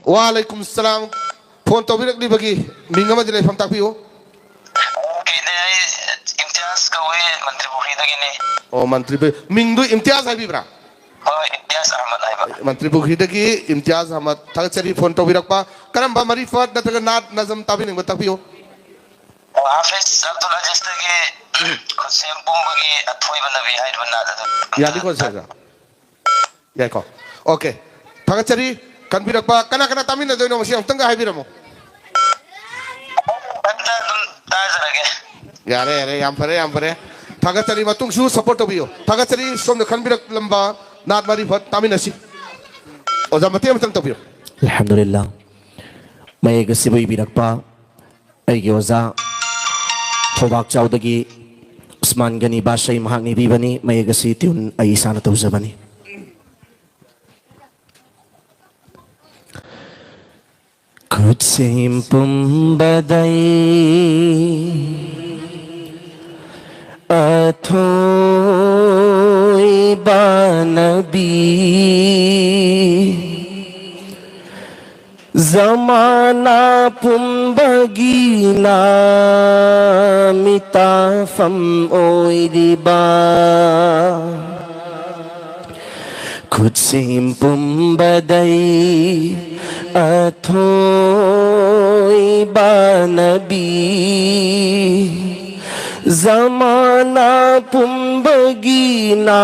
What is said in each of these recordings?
वालेकुम सलाम फोन तो भी बगी मिंगा मजले फम तक पियो इम्तियाज कौवे मंत्री पुखरीदगिने ओ मंत्री पे मिंगदु इम्तियाज है बिब्रा होय इम्तियाज अहमद हाइबा मंत्री पुखरीदगी इम्तियाज अहमद थागचरी फोन तो बिरकपा करम मरी फट नतग नात नजम ताबी निंग तक पियो हाफिज अब्दुल अजीज तगे खुसेम पुंबगी अथोय बनबी हाइबा नाद यादी को सेगा याय को ओके थागचरी कनबिरकपा कना कना तामी न दोनो मसी अमतंग हाइबिरमो ताजरगे यारे यारे याम फरे थागचरी मतुंग सु सपोर्ट तो बियो थागचरी सोम न कनबिरक लंबा नात मरी फट तामी नसी ओजा मते अमतंग तो बियो अल्हम्दुलिल्लाह मैं गसिबई बिरकपा अइगे ओजा थोबाक चाउदगी उस्मान गनी बाशई महागनी बीबनी मैं गसी ट्यून अई साना तौजबनी कुत्सिम पुंबदई अथोई बानबी ज़माना पुंबगीना मिताफम ओइरिबा कुत्सिम पुंबदई अथोई बानबी ज़माना पुंबगीना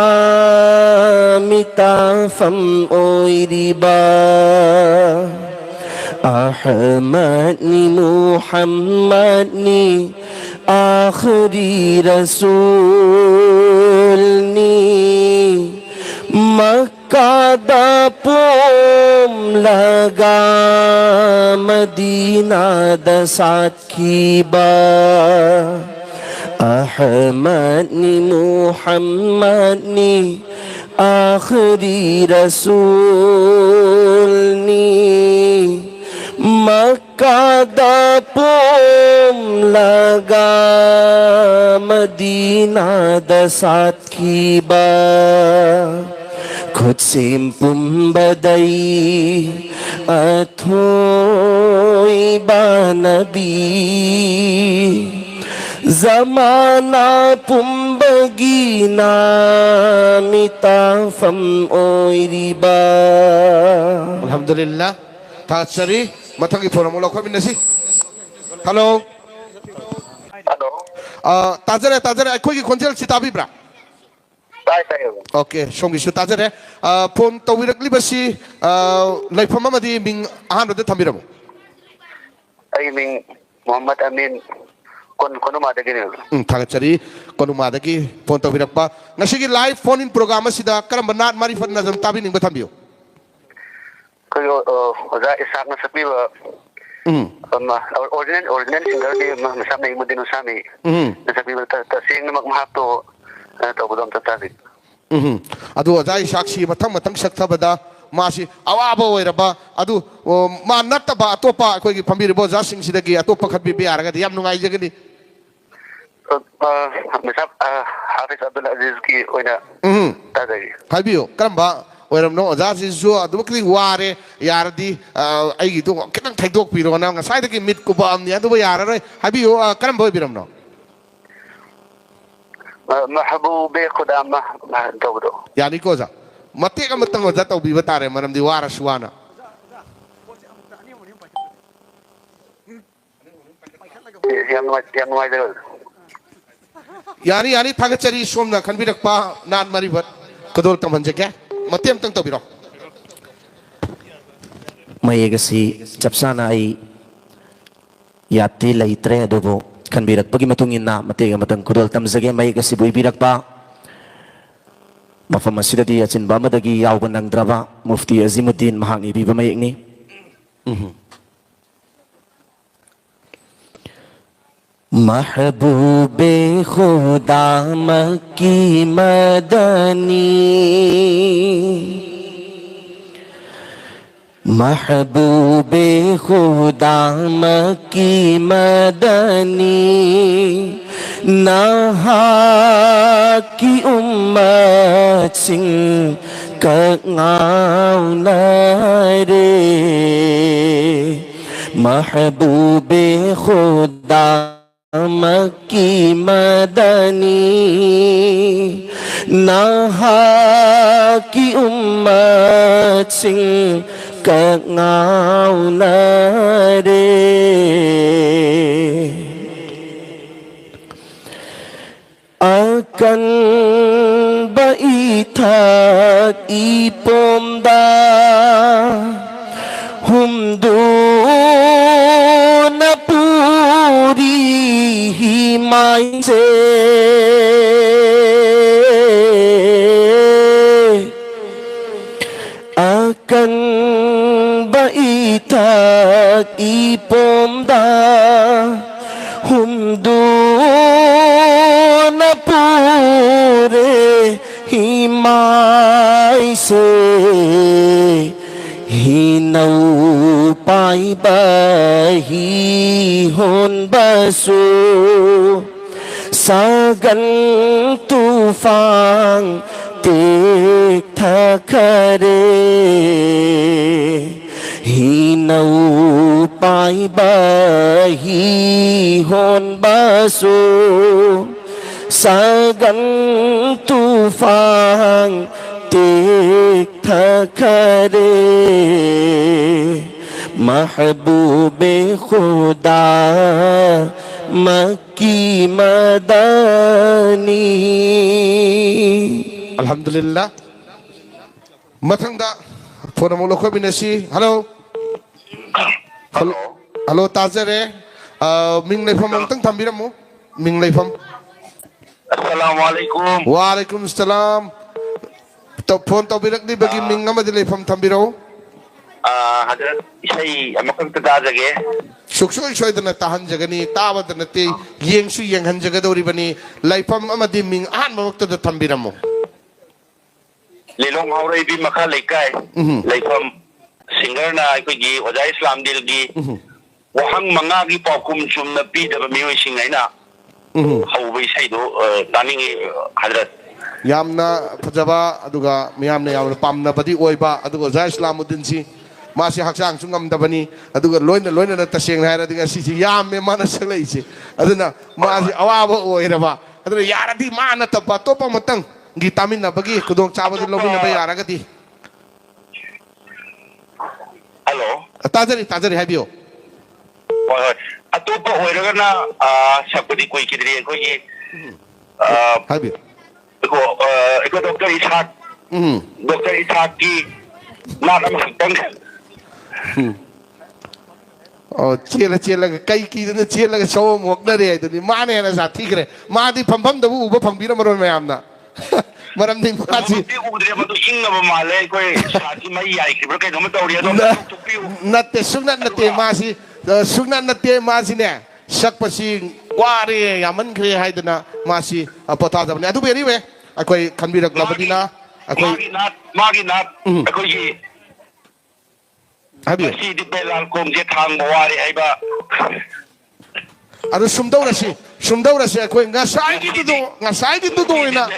मिताफम ओइरिबा अहमदनी मुहम्मदनी आखिरी रसूलनी मक्का दा पोम लगा मदीना दा साखीबा अहमदनी मुहम्मदनी आखिरी रसूलनी मक्का दा पोम लगा मदीना दा साखीबा खुद सिम पुंबदई अथोई बानबी ज़माना पुंबगीना मिताफम ओइरिबा अल्हम्दुलिल्लाह थागचरी मथंगी फोन मोलो खो बिनसी हेलो हेलो ताजरे अखोगी खोंजेल सिताबिब्रा ताई ताई ओके सोंगी सु ताजरे फोन तविरकली बसी लाइफम मदी मिंग अहानबदे थंबिरमो आई मिंग मोहम्मद अमीन कोनुमादगिने थागचरी कोनुमादगी फोन तविरकपा नसिगी लाइव फोन इन प्रोग्राम असिदा करम नात मारी फन नजम ताबी निंग थंबियो कोयो ओजा इसाक न सपीबा ओरिजिनल सिंगर दे मसाम नहीं मुदिन उसामी सपीबा तसिंग नमक महातो तो बुदम तताबी अदु अजाई साक्षी मथंग सक्थबदा मासी अवाबो ओइरबा अदु मा नत्तबा अतोपा अखोगी फंबिरबो जासिंग सिदगी अतोपा खतबी बियारगदी याम नुंगाई जगनी मिसाब हाफिज अब्दुल अजीज की ओइना ताजगी हाबियो करंबा ओइरमनो अजासिसु अदुबकली वारे यारदी आइगी तो कितन थैदोक पिरो ना ngसाइदगी मिट कुबा अमनी अदुबो याररोय हाबियो करंबो बिरमनो महबूबे खुदा मह तोबदो यानी कोजा मतेक अमतंग ओजा तौबीबा तारे मरमदी वारा सुवाना यानी थागचरी सोमना खनबिरकपा नान मरीबत कदोल तमंजके मतेम तंग तौबिरो मयेगसी चपसाना आई याती लैत्रे अदुबो खनबिरकपगी मतुंगिना मतेग मतंग कुदोल तमजगे मयेगसी बुइबिरकपा मफम असिददी अचिनबा अमदगी यावबा नंगद्रबा मुफ्ती अजीमुद्दीन महांगनी बीबा मयेगनी महबूबे खुदा मक्की मदनी महबूबे खुदा मक्की मदनी नहा की उम्मत सिंह कगाव नरे महबूबे खुदा मक्की मदनी नहा की उम्मत सिंह कगाव रे akan baitat ipomda humdu na puri himay se akan baitat ipomda humdu na pure himay se hinaw pai bahi hon basu sagan tufang tik thakare hinaw pai bahi hon basu sagan tufang tik thakare महबूबे खुदा मक्की Madani Alhamdulillah. Mathangda phone mo lokho binasi. Hello. Hello Tazare. Ming leifam tang thambiramu. Ming leifam. Assalamualaikum. Waalaikum salam. To phone to birak di bagi ming amadi leifam thambiro. Hadrat isai amakang tadajage. Suksoi soidana tahan jagani tabadana te yengsu yenghan jagadori bani leifam amadi ming an mamakta da thambiramu. Lelong haurai bi makha lekai. Leifam singer na aikogi Oja Islam Dilgi. Wahang manga gi paukum chumna pi da miwi singai na. Haubai saido taningi hadrat. Yamna fajaba aduga miyamna yamna pamna badi oiba aduga Oja Islamuddin si masi haksang sungam dabani aduga loina na taseng na adiga si yamme mana saglai si aduna masi awaba oiraba aduna yaradi mana tabba topa matang gitamin na bagi kudong chabadi logi na ba yaragati. Hello. Tazari habiyo. Atopa oiragana sakudi koi kidri aikogi Habiyo. Iko Dr. Ishaq. Dr. Ishaq ki nada masaktan. Oh, chela kai ki na chela ga saw mok na re aduni mane na sa thikre ma di pham da bu ba phambira maron mayamna maram din masi Di udre ma to inga ba male koi sati mai ai ki bro kai dum tawri do tupiu. natte sugna natte masi ne sakpasi ware yaman khre haidana masi apata da ne adu beri we akoi khanbirak labadina akoi magi nat akoi ji habi si di belal kom je thang ware ai ba adu sumdaurasi akoi ngasai gi du do ina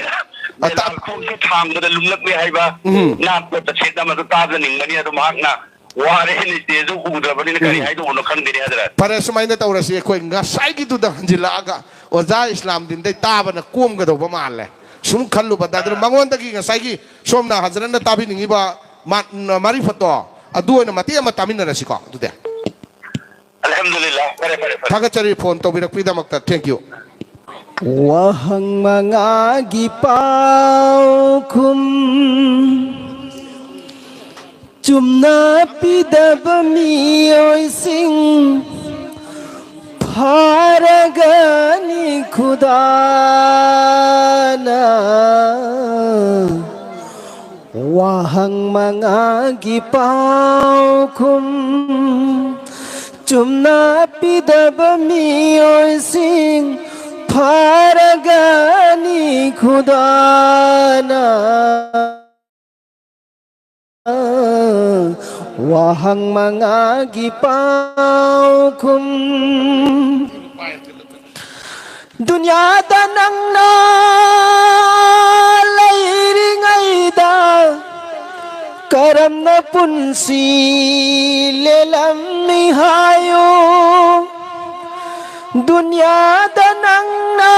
belal kom je thang da lumlak me ai ba na ta cheta ma ta da ning mani adu mak na ware ni te zo udra bani na kari ai do no khang dire hadra pare sumaina taurasi akoi ngasai gi du da hanjilaga Oja Islam din dai tabana kum ga do ba malle sum khallu ba da mangon da gi ngasai gi somna hazran na tabi ningi ba mari fato adu na mati ama tamin na siko du de alhamdulillah pare thagachari phone to birak pida makta thank you wahang mga gipaw kum chumna pidaba miyoy sing paragani khudana wahang mga gipaw kum chumna pidaba miyoy sing paragani khudana wahang mga gipaw kum dunyada nang na layringayda karam na punsi lelam ni hayo दुनियादा नंगना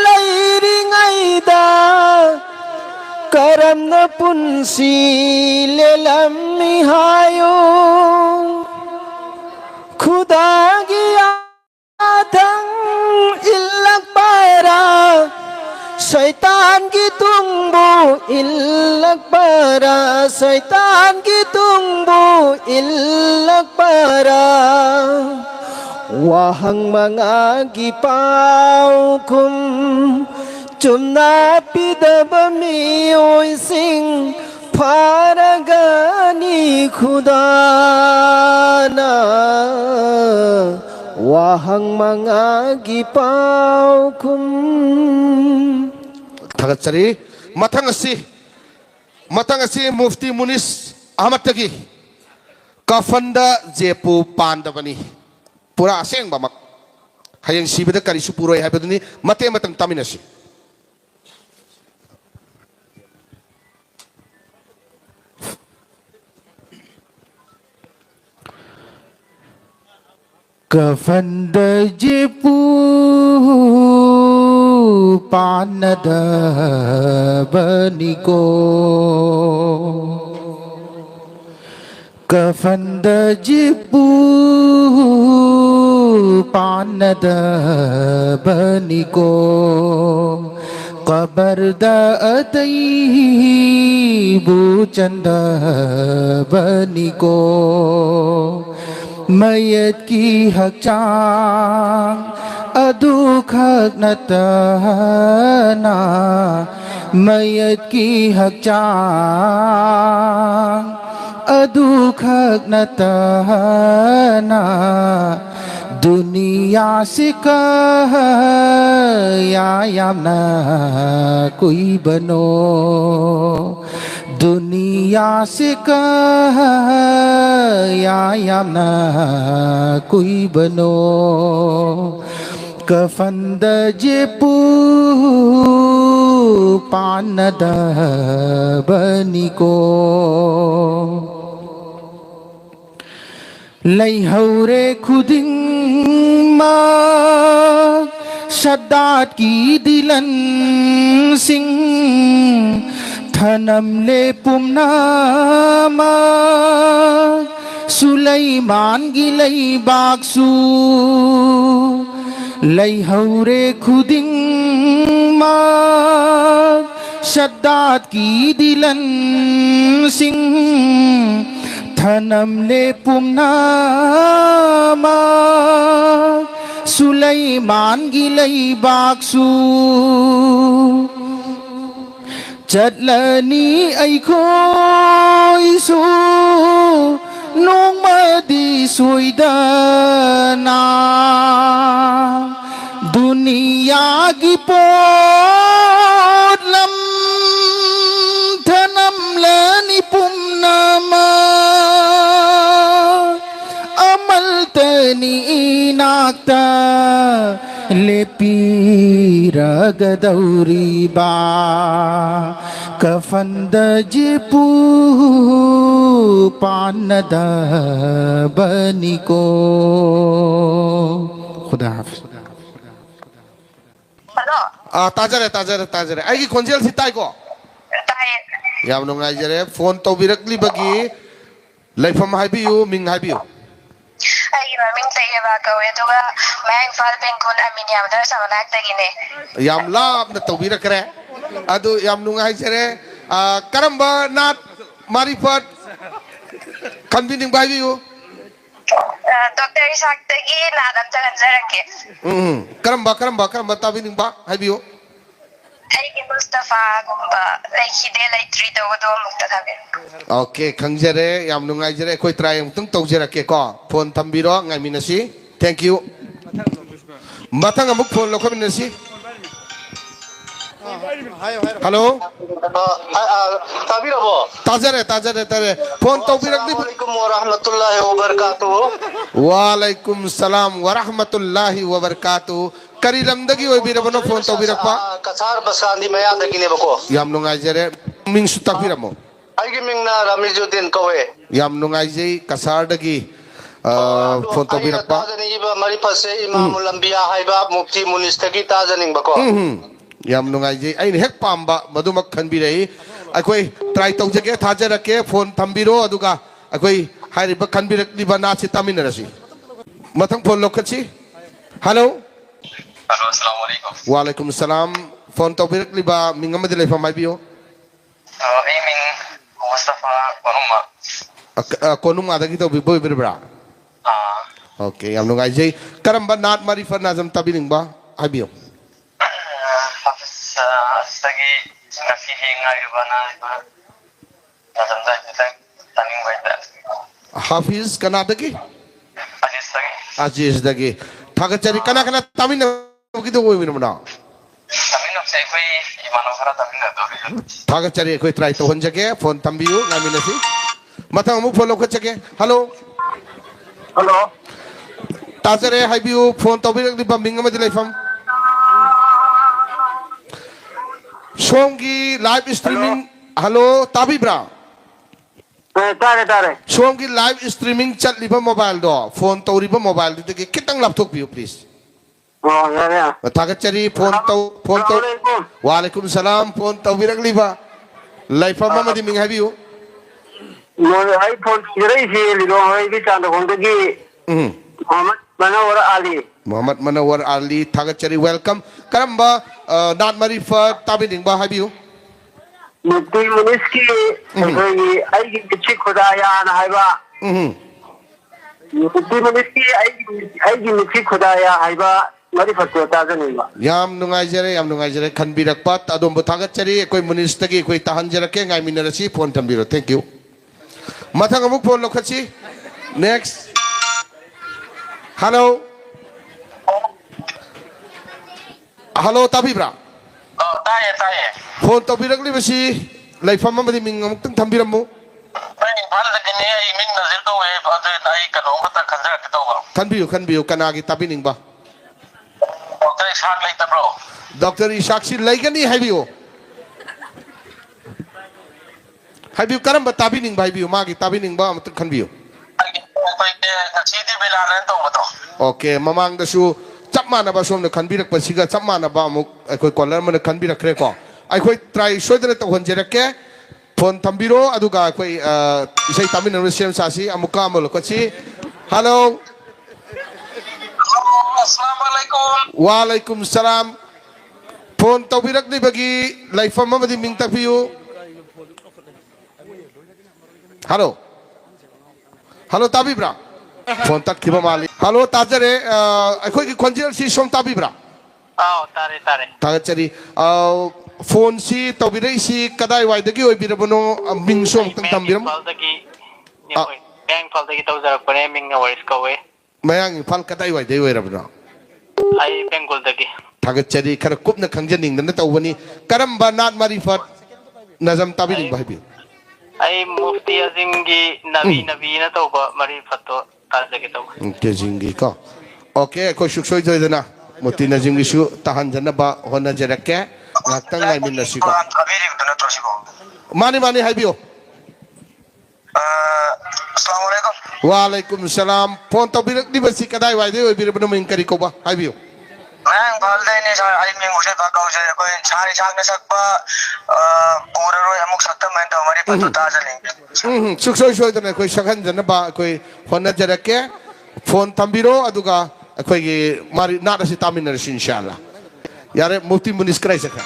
लैरिङैदा करमना पुन्सी लेलम्मी हायो खुदागी आथंग इल्लक पारा शैतान की तुंबो इल्लक पारा शैतान की तुंबो इल्लक पारा wahang mga gipaukum chumna pidabami oising paragani khudana wahang mga gipaukum Tagatsari matangasi Mufti Munis Ahmad Tagi Kafanda Jepu Pandavani Pura aseng bamak hayang sibida kari supuroi habeduni mate matang taminasi Kafanda jepu panada baniko Kafanda jepu panada baniko kabarda adai bucanda baniko mayat ki hakchang adu khagnatana mayat ki hakchang adu khagnatana दुनिया से कया ना कोई बनो दुनिया से कया ना कोई बनो कफंद जेपू पानद बनिको लैहौरे खुदिंग मा शद्दात की दिलन सिंह थनम ले पुमनामा सुलैमान गिलै बाक्सू लैहौरे खुदिंग मा शद्दात की दिलन सिंह थनम ले पुमनामा सुलैमान गिलै बाक्सू चटलनी ऐखोइसु नोंमदि सुइदना दुनिया की पोटलम थनम लनि पुमनामा अमलतनी नाक्ता लेपीरगदौरी बा कफंद जेपू पानद बनिको खुदा हाफिज Hello. ताजरे आई खोंजेल सी ताई को Tayo. याम नुंगाइजरे फोन तौबिरक्लिबगी लैफम हाइबियु मिंग हाइबियु Ay, maming tayo ba ko? Ito ba, may falpin kun amin yam dar sa manak tagine. याम लाभ न तौबिरकरे अदु याम नुंगाइजरे करम्बा नाट मारिफत कन्वीनिंग बाइबियु Dr. Isaac tagi nadam tagan zarake. करम्बा ताबिनिंग बा हाइबियु Ay, ki Mustafa gumba, like hide like 3 daw do mukta kami. Okay, kangjere yam nungaijere koi try yung tung tawjera ke ko phone thambiro ngai minasi thank you matang amuk phone lo minasi hello Tabirabo. tajare phone tawbirak di Assalamualaikum warahmatullahi wabarakatuh. Waalaikum salam warahmatullahi wabarakatuh kari lamdagi oi birabano phone tawbirak pa Kasar basandi maya dagine bako. yam nungaijere ming sutak biramo Aigi mingna Ramizuddin Kawe. yam nungaijei kasar dagi phone ꯇꯧꯕꯤꯔꯛꯄ ꯇꯥꯖꯅꯤꯡꯉꯤꯕ ꯃꯔꯤꯐꯠꯁꯦ ꯏꯃꯥꯃꯨꯜ ꯂꯝꯕꯤꯌꯥ ꯍꯥꯏꯕ ꯃꯨꯐꯇꯤ ꯃꯨꯅꯤꯁꯇꯒꯤ ꯇꯥꯖꯅꯤꯡꯕꯀꯣ ꯌꯥꯝ ꯅꯨꯡꯉꯥꯏꯖꯩ ꯑꯩꯅ ꯍꯦꯛ ꯄꯥꯝꯕ ꯃꯗꯨꯃꯛ ꯈꯟꯕꯤꯔꯛꯏ ꯑꯩꯈꯣꯏ try ꯇꯧꯖꯒꯦ ꯊꯥꯖꯔꯛꯀꯦ ꯐꯣꯟ ꯊꯝꯕꯤꯔꯣ ꯑꯗꯨꯒ ꯑꯩꯈꯣꯏ ꯍꯥꯏꯔꯤꯕ ꯈꯟꯕꯤꯔꯛꯂꯤꯕ ꯅꯥꯠꯁꯤ ꯇꯥꯃꯤꯟꯅꯔꯁꯤ ꯃꯊꯪ ꯐꯣꯟ ꯂꯧꯈꯠꯁꯤ ꯍꯜꯂꯣ ꯍꯜꯂꯣ ꯑꯁꯂꯥꯃꯨ ꯑꯂꯩꯀꯨꯝ ꯋꯥꯂꯩꯀꯨꯝ ꯁꯂꯥꯝ ꯐꯣꯟ ꯇꯧꯕꯤꯔꯛꯂꯤꯕ ꯃꯤꯡ ꯑꯃꯗꯤ ꯂꯩꯐꯝ ꯍꯥꯏꯕꯤꯌꯨ ꯑꯩ ꯃꯤꯡ ꯃꯨꯁꯇꯐꯥ ꯋꯥꯔꯨꯝꯃ ꯀꯣꯅꯨꯡꯃꯥꯗꯒꯤ ꯇꯧꯕꯤꯕ ꯑꯣꯏꯕꯤꯔꯕ꯭ꯔꯥ ꯑꯣꯀꯦ ꯌꯥꯝ ꯅꯨꯡꯉꯥꯏꯖꯩ ꯀꯔꯝꯕ ꯅꯥꯠ ꯃꯔꯤꯐꯠ ꯅꯥꯖꯝ ꯇꯥꯕꯤꯅꯤꯡꯕ ꯍꯥꯏꯕꯤꯌꯨ ꯍꯥꯐꯤꯁꯇꯒꯤ ꯉꯁꯤ ꯉꯥꯏꯔꯤꯕ ꯅꯥꯔꯤꯕ ꯅꯥꯖꯝꯗ ꯈꯤꯇꯪ ꯇꯥꯅꯤꯡꯕ ꯍꯥꯏꯇꯥꯔꯦ ꯍꯥꯐꯤꯖ ꯀꯅꯥꯗꯒꯤ ꯑꯖꯤꯁꯇꯒꯤ ꯑꯖꯤꯖꯗꯒꯤ ꯊꯥꯒꯠꯆꯔꯤ ꯀꯅꯥ ꯀꯅꯥ ꯇꯥꯃꯤꯟꯅꯕꯒꯤꯗꯣ ꯑꯣꯏꯕꯤꯔꯕꯅꯣ ꯇꯥꯃꯤꯟꯅꯕꯁꯦ ꯑꯩꯈꯣꯏ ꯏꯃꯥꯟꯅꯕ ꯈꯔ ꯇꯥꯃꯤꯟꯅꯗꯧꯔꯤ ꯊꯥꯒꯠꯆꯔꯤ ꯑꯩꯈꯣꯏ ꯇ꯭ꯔꯥꯏ ꯇꯧꯍꯟꯖꯒꯦ ꯐꯣꯟ ꯊꯝꯕꯤꯌꯨ ꯉꯥꯏꯃꯤꯟꯅꯁꯤ ꯃꯊꯪ ꯑꯃꯨꯛ ꯐꯣꯟ ꯂꯧꯈꯠꯆꯒꯦ ꯍꯜꯂꯣ ꯍꯜꯂꯣ ꯇꯥꯖꯔꯦ ꯍꯥꯏꯕꯤꯌꯨ ꯐꯣꯟ ꯇꯧꯕꯤꯔꯛꯂꯤꯕ ꯃꯤꯡ ꯑꯃꯗꯤ ꯂꯩꯐꯝ ꯁꯣꯝꯒꯤ ꯂꯥꯏꯚ ꯁ꯭ꯇ꯭ꯔꯤꯃꯤꯡ ꯍꯜꯂꯣ ꯇꯥꯕꯤꯕ꯭ꯔꯥ ꯇꯥꯔꯦ ꯇꯥꯔꯦ ꯁꯣꯝꯒꯤ ꯂꯥꯏꯚ ꯁ꯭ꯇ꯭ꯔꯤꯃꯤꯡ ꯆꯠꯂꯤꯕ ꯃꯣꯕꯥꯏꯜꯗꯣ ꯐꯣꯟ ꯇꯧꯔꯤꯕ ꯃꯣꯕꯥꯏꯜꯗꯨꯗꯒꯤ ꯈꯤꯇꯪ ꯂꯥꯞꯊꯣꯛꯄꯤꯌꯨ ꯄ꯭ꯂꯤꯖ ꯌꯥꯔꯦ ꯊꯥꯒꯠꯆꯔꯤ ꯐꯣꯟ ꯇꯧ ꯋꯥꯂꯩꯀꯨꯝ ꯁꯂꯥꯝ ꯐꯣꯟ ꯇꯧꯕꯤꯔꯛꯂꯤꯕ ꯂꯩꯐꯝ ꯑꯃꯗꯤ ꯃꯤꯡ ꯍꯥꯏꯕꯤꯌꯨ ꯑꯩ ꯐꯣꯟ ꯇꯧꯖꯔꯛꯏꯁꯤ ꯂꯤꯂꯣꯡꯒꯤ ꯆꯥꯟꯗꯈꯣꯡꯗꯒꯤ ꯃꯣꯍꯃꯗ ꯃꯅꯋꯔ ꯑꯂꯤ ꯃꯣꯍꯃꯗ ꯃꯅꯋꯔ ꯑꯂꯤ ꯊꯥꯒꯠꯆꯔꯤ ꯋꯦꯜꯀꯝ ꯀꯔꯝꯕ ꯅꯥꯠ ꯃꯔꯤꯐꯠ ꯇꯥꯕꯤꯅꯤꯡꯕ ꯍꯥꯏꯕꯤꯌꯨ ꯃꯨꯐꯇꯤ ꯃꯨꯅꯤꯁꯀꯤ ꯑꯩꯈꯣꯏꯒꯤ ꯑꯩꯒꯤ ꯃꯤꯠꯁꯤ ꯈꯨꯗꯥꯌꯥꯅ ꯍꯥꯏꯕ ꯃꯨꯐꯇꯤ ꯃꯨꯅꯤꯁꯀꯤ ꯑꯩꯒꯤ ꯃꯤꯠꯁꯤ ꯈꯨꯗꯥꯌꯥ ꯍꯥꯏꯕ ꯃꯔꯤꯐꯠꯇꯣ ꯇꯥꯖꯅꯤꯡꯕ ꯌꯥꯝ ꯅꯨꯡꯉꯥꯏꯖꯔꯦ ꯈꯟꯕꯤꯔꯛꯄ ꯑꯗꯣꯝꯕꯨ ꯊꯥꯒꯠꯆꯔꯤ ꯑꯩꯈꯣꯏ ꯃꯨꯅꯤꯁꯇꯒꯤ ꯑꯩꯈꯣꯏ ꯇꯥꯍꯟꯖꯔꯛꯀꯦ ꯉꯥꯏꯃꯤꯟꯅꯔꯁꯤ ꯐꯣꯟ ꯊꯝꯕꯤꯔꯣ ꯊꯦꯡꯛ ꯌꯨ ꯃꯊꯪ ꯑꯃꯨꯛ ꯐꯣꯟ ꯂꯧꯈꯠꯁꯤ ꯅꯦꯛꯁ ꯍꯜꯂꯣ ꯍꯜꯂꯣ ꯇꯥꯕꯤꯕ꯭ꯔꯥ ꯇꯥꯏꯌꯦ ꯇꯥꯏꯌꯦ ꯐꯣꯟ ꯇꯧꯕꯤꯔꯛꯂꯤꯕꯁꯤ ꯂꯩꯐꯝ ꯑꯃꯗꯤ ꯃꯤꯡ ꯑꯃꯨꯛꯇꯪ ꯊꯝꯕꯤꯔꯝꯃු ꯑꯩ ꯏꯝꯐꯥꯜꯗꯒꯤꯅꯦ ꯑꯩ ꯃꯤꯡ ꯅꯖꯤꯔ ꯀꯧꯋꯦ ꯑꯗꯨꯅ ꯑꯩ ꯀꯩꯅꯣꯝꯈꯛꯇ ꯈꯟꯖꯔꯛꯀꯦ ꯇꯧꯕ ꯈꯟꯕꯤꯌꯨ ꯀꯅꯥꯒꯤ ꯇꯥꯕꯤꯅꯤꯡꯕ ꯗꯣꯛꯇꯔ ꯏꯁꯥꯛ ꯂꯩꯇꯕ꯭ꯔꯣ ꯗꯣꯛꯇꯔ ꯏꯁꯥꯛꯁꯤ ꯂꯩꯒꯅꯤ ꯍꯥꯏꯕꯤꯌꯨ ꯍꯥꯏꯕꯤꯌꯨ ꯀꯔꯝꯕ ꯇꯥꯕꯤꯅꯤꯡꯕ ꯍꯥꯏꯕꯤꯌු ꯃꯥꯒꯤ ꯇꯥꯕꯤꯅꯤꯡꯕ ꯑꯃꯇꯪ ꯈꯟꯕꯤꯌු ꯑꯩꯈꯣꯏ ꯉꯁꯤꯗꯤ ꯕꯦꯂꯥꯅ ꯇꯧꯕꯗꯣ ꯑꯣꯀꯦ ꯃꯃꯥꯡꯗꯁꯨ ꯆꯞ ꯃꯥꯟꯅꯕ ꯁꯣꯝꯅ ꯈꯟꯕꯤꯔꯛꯄꯁꯤꯒ ꯆꯞ ꯃꯥꯟꯅꯕ ꯑꯃꯨꯛ ꯑꯩꯈꯣꯏ ꯀꯣꯂꯔ ꯑꯃꯅ ꯈꯟꯕꯤꯔꯛꯈ꯭ꯔꯦꯀꯣ ꯑꯩꯈꯣꯏ ꯇ꯭ꯔꯥꯏ ꯁꯣꯏꯗꯅ ꯇꯧꯍꯟꯖꯔꯛꯀꯦ ꯐꯣꯟ ꯊꯝꯕꯤꯔꯣ ꯑꯗꯨꯒ ꯑꯩꯈꯣꯏ ꯏꯁꯩ ꯇꯥꯃꯤꯟꯅꯕ ꯁꯦꯝ ꯁꯥꯁꯤ ꯑꯃꯨꯛꯀ ꯑꯃ ꯂꯧꯈꯠꯁꯤ ꯍꯜꯂꯣ ꯑꯁꯂꯥꯃꯨ ꯑꯂꯩꯀꯨꯝ ꯋꯥꯂꯩꯀꯨꯝ ꯁꯂꯥꯝ ꯐꯣꯟ ꯇꯧꯕꯤꯔꯛꯂꯤꯕꯒꯤ ꯂꯩꯐꯝ ꯑꯃꯗꯤ ꯃꯤꯡ ꯇꯥꯛꯄꯤꯌꯨ ꯍꯜꯂꯣ ꯇꯥꯕꯤꯕ꯭ꯔꯥ ꯐꯣꯟ ꯇꯠꯈꯤꯕ ꯃꯥꯜꯂꯤ ꯍꯜꯂꯣ ꯇꯥꯖꯔꯦ ꯑꯩꯈꯣꯏꯒꯤ ꯈꯣꯟꯖꯦꯜꯁꯤ ꯁꯣꯝ ꯇꯥꯕꯤꯕ꯭ꯔꯥ ꯇꯥꯔꯦ ꯇꯥꯔꯦ ꯊꯥꯒꯠꯆꯔꯤ ꯐꯣꯟꯁꯤ ꯇꯧꯕꯤꯔꯛꯏꯁꯤ ꯀꯗꯥꯏꯋꯥꯏꯗꯒꯤ ꯑꯣꯏꯕꯤꯔꯕꯅꯣ ꯃꯤꯡꯁꯨ ꯑꯃꯨꯛꯇꯪ ꯊꯝꯕꯤꯔꯝꯃꯨ ꯏꯝꯐꯥꯜꯗꯒꯤ ꯇꯧꯖꯔꯛꯄꯅꯦ ꯃꯤꯡꯅ ꯋꯥꯔꯤꯁ ꯀꯧꯋꯦ ꯃꯌꯥꯡ ꯏꯝꯐꯥꯜ ꯀꯗꯥꯏꯋꯥꯏꯗꯒꯤ ꯑꯣꯏꯔꯕꯅꯣ ꯑꯩ ꯕꯦꯡꯒꯣꯜꯗꯒꯤ ꯊꯥꯒꯠꯆꯔꯤ ꯈꯔ ꯀꯨꯞꯅ ꯈꯪꯖꯅꯤꯡꯗꯅ ꯇꯧꯕꯅꯤ ꯀꯔꯝꯕ ꯅꯥꯠ ꯃꯔꯤꯐꯠ ꯅꯖꯝ ꯇꯥꯕꯤꯅꯤꯡꯕ ꯍꯥꯏꯕꯤꯌꯨ ꯑꯩ ꯃꯨꯐꯇꯤ ꯑꯖꯤꯝꯒꯤ ꯅꯕꯤꯅ ꯇꯧꯕ ꯃꯔꯤꯐꯠꯇꯣ ꯇꯥꯖꯒꯦ ꯇꯧꯕ ꯇꯦꯖꯤꯡꯒꯤ ꯀꯣ ꯑꯣꯀꯦ ꯑꯩꯈꯣꯏ ꯁꯨꯡꯁꯣꯏ ꯁꯣꯏꯗꯅ ꯃꯨꯐꯇꯤ ꯅꯖꯤꯝꯒꯤꯁꯨ ꯇꯥꯍꯟꯖꯅꯕ ꯍꯣꯠꯅꯖꯔꯛꯀꯦ ꯉꯥꯏꯍꯥꯛꯇꯪ ꯉꯥꯏꯃꯤꯟꯅꯁꯤꯀꯣ ꯊꯥꯕꯤꯔꯤꯕꯗꯨ ꯅꯠꯇ꯭ꯔꯣ ꯁꯤꯕꯣ ꯃꯥꯅꯤ ꯍꯥꯏꯕꯤꯌꯨ ꯑꯁꯂꯥꯃꯨ ꯑꯂꯩꯀꯨꯝ ꯋꯥꯂꯩꯀꯨꯝ ꯁꯂꯥꯝ ꯐꯣꯟ ꯇꯧꯕꯤꯔꯛꯂꯤꯕꯁꯤ ꯀꯗꯥꯏꯋꯥꯏꯗꯒꯤ ꯑꯣꯏꯕꯤꯔꯕꯅꯣ ꯃꯤꯡ ꯀꯔꯤ ꯀꯧꯕ ꯍꯥꯏꯕꯤꯌꯨ ꯃꯌꯥꯡ ꯏꯝꯐꯥꯜꯗꯩꯅꯦ ꯁꯥꯔ ꯑꯩ ꯃꯤꯡ ꯍꯨꯁꯦꯟ ꯀꯧꯖꯩ ꯑꯩꯈꯣꯏ ꯁꯥꯔꯤ ꯁꯥꯡꯅ ꯁꯛꯄ ꯄꯨꯔꯔꯣꯏ ꯑꯃꯨꯛ ꯁꯛꯇꯝꯃꯦꯅ ꯇꯧ ꯃꯔꯤꯐꯠꯇꯣ ꯇꯥꯖꯅꯤꯡꯉꯦ ꯁꯨꯡꯁꯣꯏ ꯁꯣꯏꯗꯅ ꯑꯩꯈꯣꯏ ꯁꯛꯍꯟꯖꯅꯕ ꯑꯩꯈꯣꯏ ꯍꯣꯠꯅꯖꯔꯛꯀꯦ ꯐꯣꯟ ꯊꯝꯕꯤꯔꯣ ꯑꯗꯨꯒ ꯑꯩꯈꯣꯏꯒꯤ ꯅꯥꯠ ꯑꯁꯤ ꯇꯥꯃꯤꯟꯅꯔꯁꯤ ꯏꯟꯁꯥꯜꯂꯥ ꯌꯥꯔꯦ ꯃꯨꯐꯇꯤ ꯃꯨꯅꯤꯁ ꯀꯔꯥꯏ ꯆꯠꯈ꯭ꯔꯦ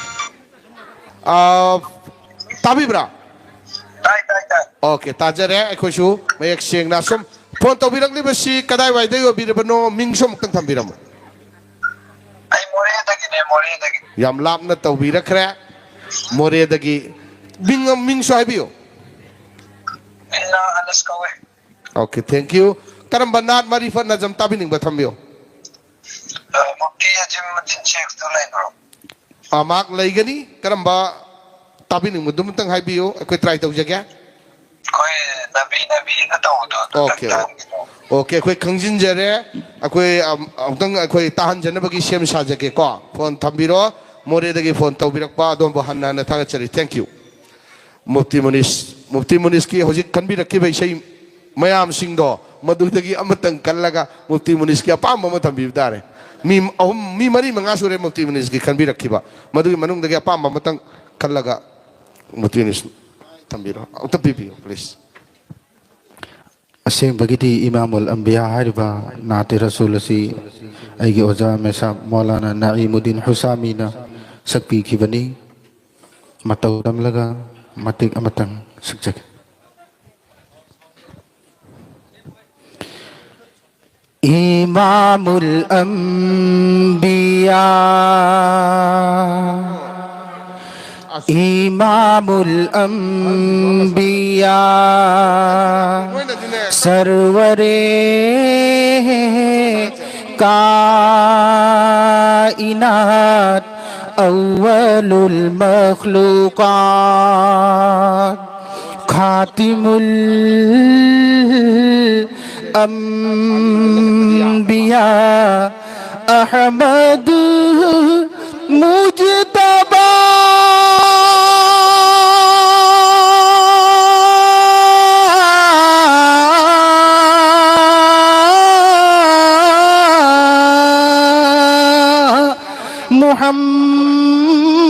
ꯇꯥꯕꯤꯕ꯭ꯔꯥ ꯇꯥꯏ ꯑꯣꯀꯦ ꯇꯥꯖꯔꯦ ꯑꯩꯈꯣꯏꯁꯨ ꯃꯌꯦꯛ ꯁꯦꯡꯅ ꯁꯨꯝ ꯐꯣꯟ ꯇꯧꯕꯤꯔꯛꯂꯤꯕꯁꯤ ꯀꯗꯥꯏꯋꯥꯏꯗꯒꯤ ꯑꯣꯏꯕꯤꯔꯕꯅꯣ ꯃꯤꯡꯁꯨ ꯑꯃꯨꯛꯇꯪ ꯊꯝꯕꯤꯔꯝꯃꯨ ꯑꯩ ꯃꯣꯔꯦꯗꯒꯤ ꯌꯥꯝ ꯂꯥꯞꯅ ꯇꯧꯕꯤꯔꯛꯈ꯭ꯔꯦ ꯃꯣꯔꯦꯗꯒꯤ ꯃꯤꯡꯁꯨ ꯍꯥꯏꯕꯤꯌꯨ ꯃꯤꯡꯅ ꯑꯅꯁ ꯀꯧꯋꯦ ꯑꯣꯀꯦ ꯊꯦꯡꯛ ꯌꯨ ꯀꯔꯝꯕ ꯅꯥꯠ ꯃꯔꯤꯐꯠ ꯅꯖꯝ ꯇꯥꯕꯤꯅꯤꯡꯕ ꯊꯝꯕꯤꯌꯨ ꯃꯨꯐꯇꯤ ꯑꯖꯤꯝ ꯁꯦꯈꯇꯣ ꯂꯩꯕ꯭ꯔꯣ ꯃꯥꯛ ꯂꯩꯒꯅꯤ ꯀꯔꯝꯕ ꯇꯥꯕꯤꯅꯤꯡꯕꯗꯨꯃꯇꯪ ꯍꯥꯏꯕꯤꯌꯨ ꯑꯩꯈꯣꯏ ꯇ꯭ꯔꯥꯏ ꯇꯧꯖꯒꯦ ꯑꯩꯈꯣꯏ ꯅꯕꯤꯅ ꯇꯧꯕꯗꯣ ꯑꯣꯀꯦ ꯑꯩꯈꯣꯏ ꯈꯪꯖꯤꯟꯖꯔꯦ ꯑꯩꯈꯣꯏ ꯑꯃꯨꯛꯇꯪ ꯑꯩꯈꯣꯏ ꯇꯥꯍꯟꯖꯅꯕꯒꯤ ꯁꯦꯝ ꯁꯥꯖꯒꯦꯀꯣ ꯐꯣꯟ ꯊꯝꯕꯤꯔꯣ ꯃꯣꯔꯦꯗꯒꯤ ꯐꯣꯟ ꯇꯧꯕꯤꯔꯛꯄ ꯑꯗꯣꯝꯕꯨ ꯍꯟꯅ ꯊꯥꯒꯠꯆꯔꯤ ꯊꯦꯡꯛ ꯌꯨ ꯃꯨꯐꯇꯤ ꯃꯨꯅꯤꯁꯀꯤ ꯍꯧꯖꯤꯛ ꯈꯟꯕꯤꯔꯛꯈꯤꯕ ꯏꯁꯩ ꯃꯌꯥꯝꯁꯤꯡꯗꯣ मधुदगी अमतंग कल्लगा मुफ्ती मुनिस की अपाम मम थंबीब तारे मी मरी मंगा सुरे मुफ्ती मुनिस की खनबी रखिबा मधुगी मनुंग अपाम अमतंग कल्लगा मुफ्ती मुनिस थंबीरो तंबीबियो प्लीज असेंबगीदी इमामुल अंबिया हारिबा नाते रसूल असी आइगे ओजा मेसा मौलाना नईमुद्दीन हुसामीना सकपी खिबनी मतौ तमलगा मतिक अमतंग सकजक इमामुल अंबिया इमामुल अंबिया सरवरे काइनात अव्वलुल मखलूकात खातिमुल अंबिया अहमद मुजतबा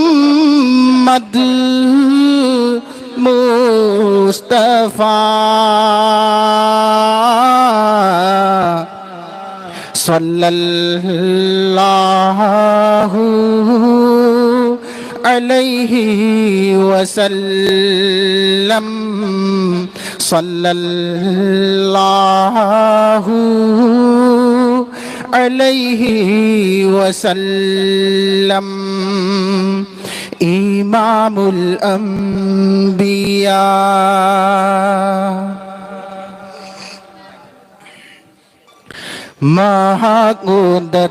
मुहम्मद मुस्तफा सल्लल्लाहु अलैहि वसल्लम सल्लल्लाहु अलैहि वसल्लम इमामुल अंबिया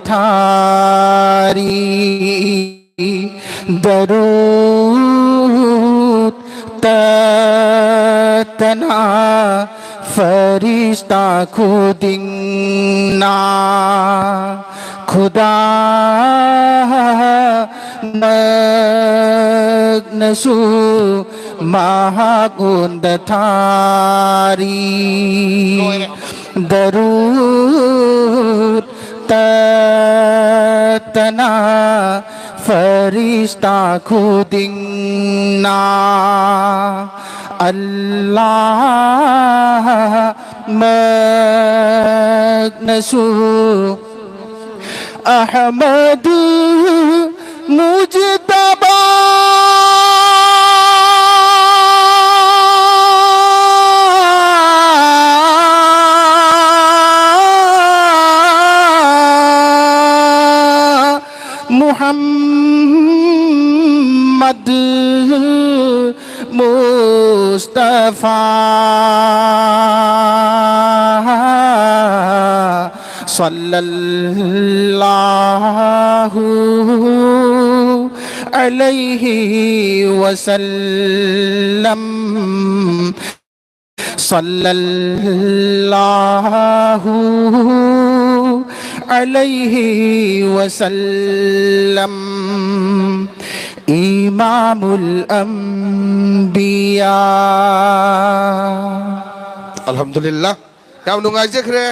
महागुंदथारी दरूद तना फरिश्ता खुदिंगना खुदा नसु महागुंदथारी दरूद तना फरिश्ता खुदिंगना अल्लाह मगनसु अहमद मुजतबा मुहम्मद मुस्तफा सल्लल्लाहु अलैहि वसल्लम सल्लल्लाहु अलैहि वसल्लम इमामुल अंबिया अल्हम्दुलिल्लाह याम नुंगाई जखरे